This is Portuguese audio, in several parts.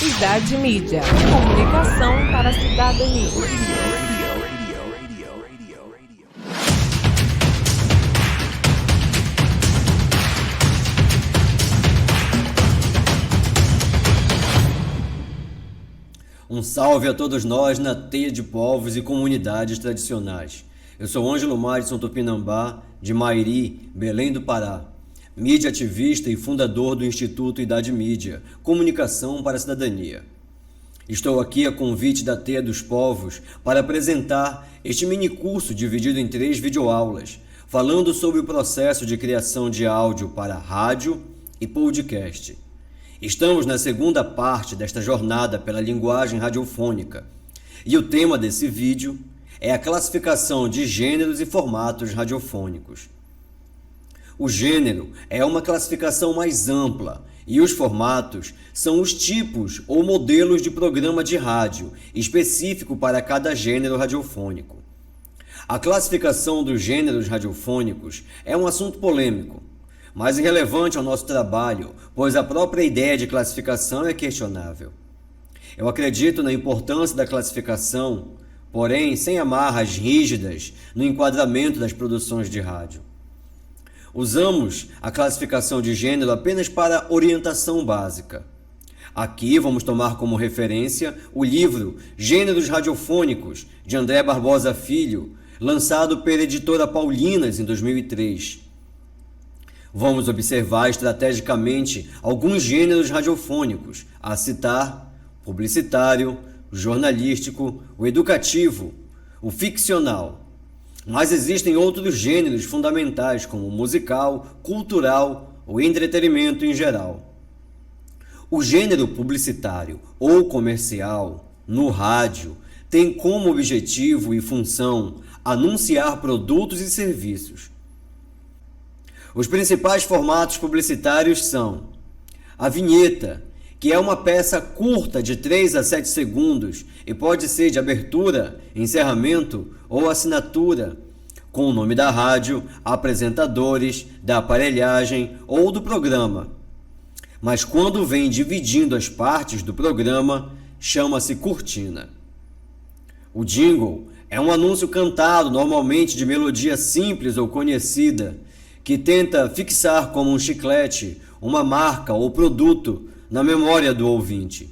Idade Mídia. Comunicação para a cidadania. Um salve a todos nós na teia de povos e comunidades tradicionais. Eu sou Ângelo Madison Tupinambá, de Mairi, Belém do Pará, mídia ativista e fundador do Instituto Idade Mídia, Comunicação para a Cidadania. Estou aqui a convite da Teia dos Povos para apresentar este minicurso dividido em 3 videoaulas, falando sobre o processo de criação de áudio para rádio e podcast. Estamos na segunda parte desta jornada pela linguagem radiofônica, e o tema desse vídeo é a classificação de gêneros e formatos radiofônicos. O gênero é uma classificação mais ampla e os formatos são os tipos ou modelos de programa de rádio específico para cada gênero radiofônico. A classificação dos gêneros radiofônicos é um assunto polêmico, mas irrelevante ao nosso trabalho, pois a própria ideia de classificação é questionável. Eu acredito na importância da classificação, porém sem amarras rígidas no enquadramento das produções de rádio. Usamos a classificação de gênero apenas para orientação básica. Aqui vamos tomar como referência o livro Gêneros Radiofônicos, de André Barbosa Filho, lançado pela editora Paulinas em 2003. Vamos observar estrategicamente alguns gêneros radiofônicos, a citar: publicitário, jornalístico, o educativo, o ficcional. Mas existem outros gêneros fundamentais, como o musical, cultural ou entretenimento em geral. O gênero publicitário ou comercial, no rádio, tem como objetivo e função anunciar produtos e serviços. Os principais formatos publicitários são a vinheta, que é uma peça curta de 3 a 7 segundos e pode ser de abertura, encerramento ou assinatura, com o nome da rádio, apresentadores, da aparelhagem ou do programa. Mas quando vem dividindo as partes do programa, chama-se cortina. O jingle é um anúncio cantado, normalmente de melodia simples ou conhecida, que tenta fixar como um chiclete uma marca ou produto na memória do ouvinte.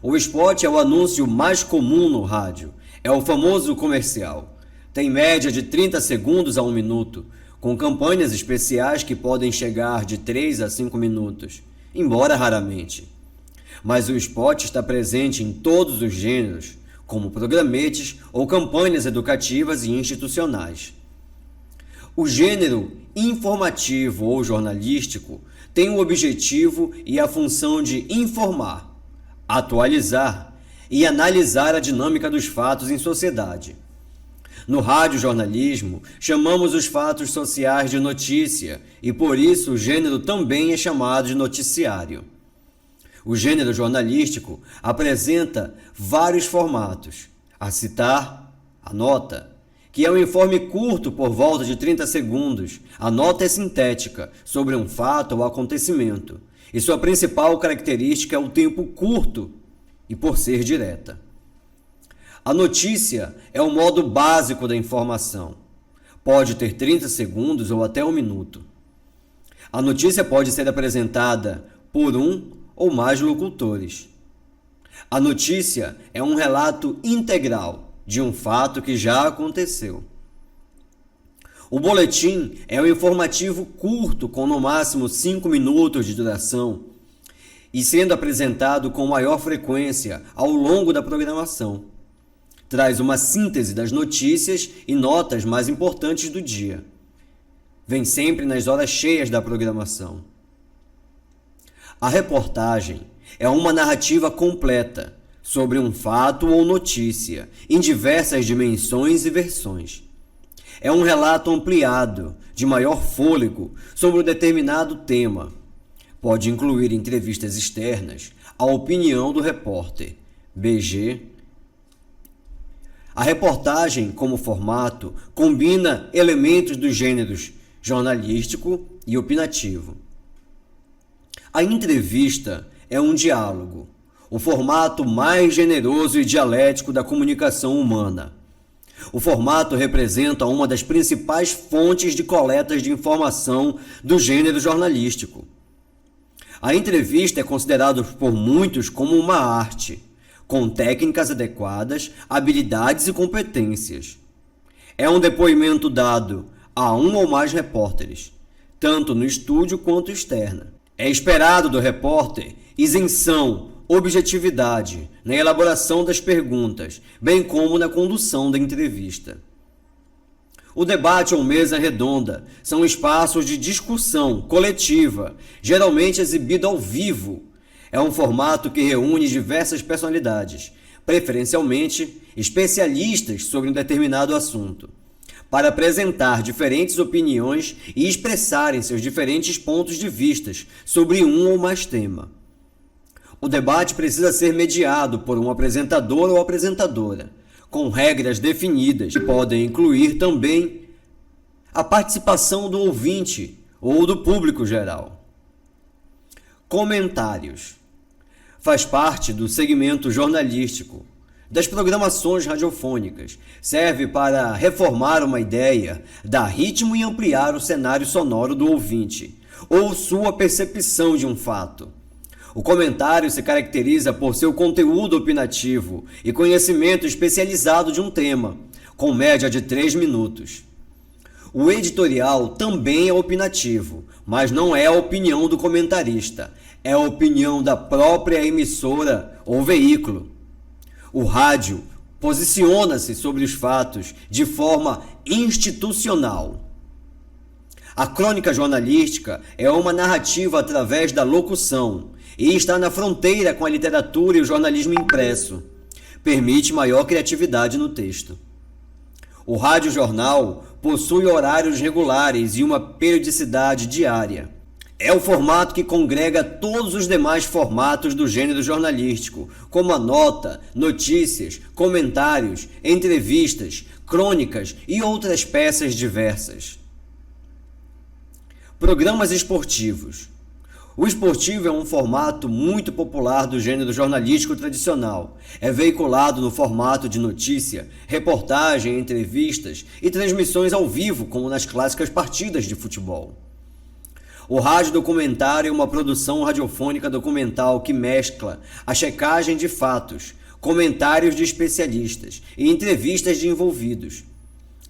O spot é o anúncio mais comum no rádio, é o famoso comercial. Tem média de 30 segundos a 1 minuto, com campanhas especiais que podem chegar de 3 a 5 minutos, embora raramente. Mas o spot está presente em todos os gêneros, como programetes ou campanhas educativas e institucionais. O gênero informativo ou jornalístico tem o objetivo e a função de informar, atualizar e analisar a dinâmica dos fatos em sociedade. No radiojornalismo, chamamos os fatos sociais de notícia e por isso o gênero também é chamado de noticiário. O gênero jornalístico apresenta vários formatos, a citar, a nota, que é um informe curto por volta de 30 segundos. A nota é sintética sobre um fato ou acontecimento, e sua principal característica é o tempo curto e por ser direta. A notícia é o modo básico da informação. Pode ter 30 segundos ou até 1 minuto. A notícia pode ser apresentada por um ou mais locutores. A notícia é um relato integral de um fato que já aconteceu. O boletim é um informativo curto, com no máximo 5 minutos de duração, e sendo apresentado com maior frequência ao longo da programação. Traz uma síntese das notícias e notas mais importantes do dia. Vem sempre nas horas cheias da programação. A reportagem é uma narrativa completa sobre um fato ou notícia, em diversas dimensões e versões. É um relato ampliado, de maior fôlego, sobre um determinado tema. Pode incluir entrevistas externas, a opinião do repórter, BG. A reportagem, como formato, combina elementos dos gêneros jornalístico e opinativo. A entrevista é um diálogo, o formato mais generoso e dialético da comunicação humana. O formato representa uma das principais fontes de coletas de informação do gênero jornalístico. A entrevista é considerada por muitos como uma arte, com técnicas adequadas, habilidades e competências. É um depoimento dado a um ou mais repórteres, tanto no estúdio quanto externa. É esperado do repórter isenção, objetividade na elaboração das perguntas, bem como na condução da entrevista. O debate ou mesa redonda são espaços de discussão coletiva, geralmente exibido ao vivo. É um formato que reúne diversas personalidades, preferencialmente especialistas sobre um determinado assunto, para apresentar diferentes opiniões e expressarem seus diferentes pontos de vista sobre um ou mais temas. O debate precisa ser mediado por um apresentador ou apresentadora, com regras definidas, que podem incluir também a participação do ouvinte ou do público geral. Comentários. Faz parte do segmento jornalístico, das programações radiofônicas. Serve para reformar uma ideia, dar ritmo e ampliar o cenário sonoro do ouvinte, ou sua percepção de um fato. O comentário se caracteriza por seu conteúdo opinativo e conhecimento especializado de um tema, com média de 3 minutos. O editorial também é opinativo, mas não é a opinião do comentarista, é a opinião da própria emissora ou veículo. O rádio posiciona-se sobre os fatos de forma institucional. A crônica jornalística é uma narrativa através da locução e está na fronteira com a literatura e o jornalismo impresso. Permite maior criatividade no texto. O rádio-jornal possui horários regulares e uma periodicidade diária. É o formato que congrega todos os demais formatos do gênero jornalístico, como a nota, notícias, comentários, entrevistas, crônicas e outras peças diversas. Programas esportivos. O esportivo é um formato muito popular do gênero jornalístico tradicional. É veiculado no formato de notícia, reportagem, entrevistas e transmissões ao vivo, como nas clássicas partidas de futebol. O rádio documentário é uma produção radiofônica documental que mescla a checagem de fatos, comentários de especialistas e entrevistas de envolvidos.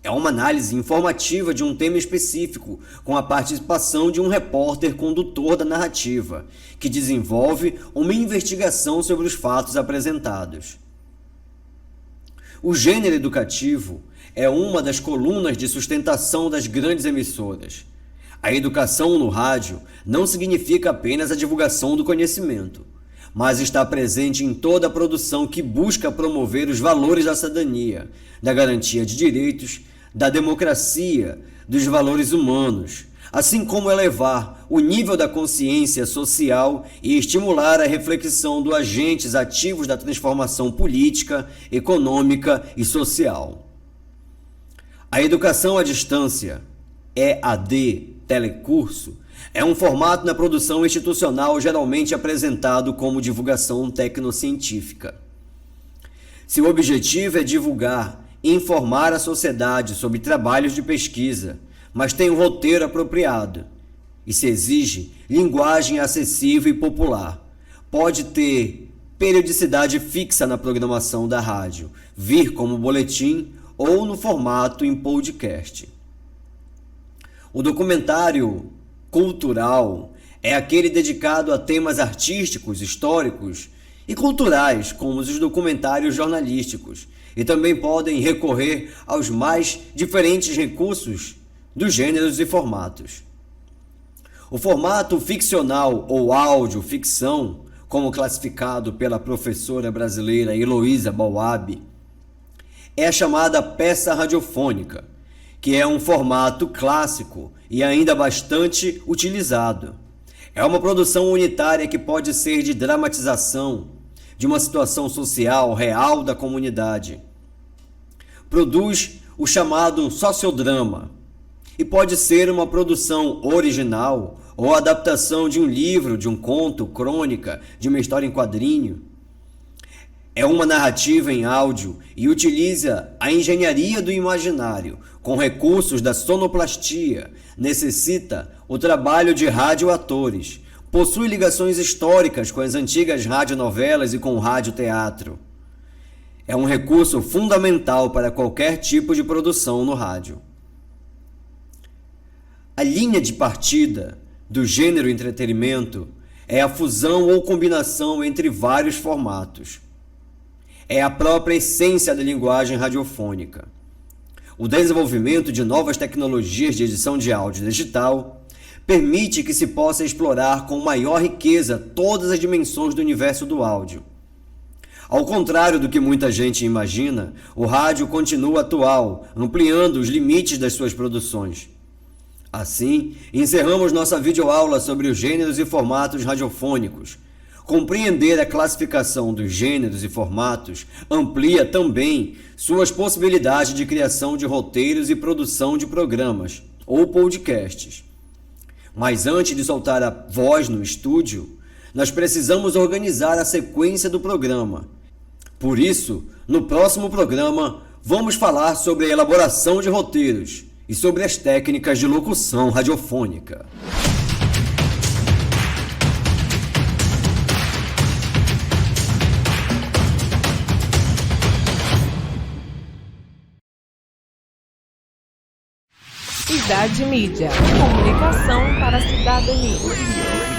É uma análise informativa de um tema específico, com a participação de um repórter condutor da narrativa, que desenvolve uma investigação sobre os fatos apresentados. O gênero educativo é uma das colunas de sustentação das grandes emissoras. A educação no rádio não significa apenas a divulgação do conhecimento, mas está presente em toda a produção que busca promover os valores da cidadania, da garantia de direitos, da democracia, dos valores humanos, assim como elevar o nível da consciência social e estimular a reflexão dos agentes ativos da transformação política, econômica e social. A educação à distância, EAD, telecurso, é um formato na produção institucional geralmente apresentado como divulgação tecnocientífica. Seu objetivo é divulgar e informar a sociedade sobre trabalhos de pesquisa, mas tem um roteiro apropriado e se exige linguagem acessível e popular. Pode ter periodicidade fixa na programação da rádio, vir como boletim ou no formato em podcast. O documentário cultural é aquele dedicado a temas artísticos, históricos e culturais, como os documentários jornalísticos, e também podem recorrer aos mais diferentes recursos dos gêneros e formatos. O formato ficcional ou áudio-ficção, como classificado pela professora brasileira Heloísa Bauab, é a chamada peça radiofônica, que é um formato clássico e ainda bastante utilizado. É uma produção unitária que pode ser de dramatização de uma situação social real da comunidade. Produz o chamado sociodrama e pode ser uma produção original ou a adaptação de um livro, de um conto, crônica, de uma história em quadrinho. É uma narrativa em áudio e utiliza a engenharia do imaginário, com recursos da sonoplastia, necessita o trabalho de radioatores, possui ligações históricas com as antigas radionovelas e com o radioteatro. É um recurso fundamental para qualquer tipo de produção no rádio. A linha de partida do gênero entretenimento é a fusão ou combinação entre vários formatos. É a própria essência da linguagem radiofônica. O desenvolvimento de novas tecnologias de edição de áudio digital permite que se possa explorar com maior riqueza todas as dimensões do universo do áudio. Ao contrário do que muita gente imagina, o rádio continua atual, ampliando os limites das suas produções. Assim, encerramos nossa videoaula sobre os gêneros e formatos radiofônicos. Compreender a classificação dos gêneros e formatos amplia também suas possibilidades de criação de roteiros e produção de programas ou podcasts. Mas antes de soltar a voz no estúdio, nós precisamos organizar a sequência do programa. Por isso, no próximo programa, vamos falar sobre a elaboração de roteiros e sobre as técnicas de locução radiofônica. Cidade Mídia. Comunicação para a cidadania.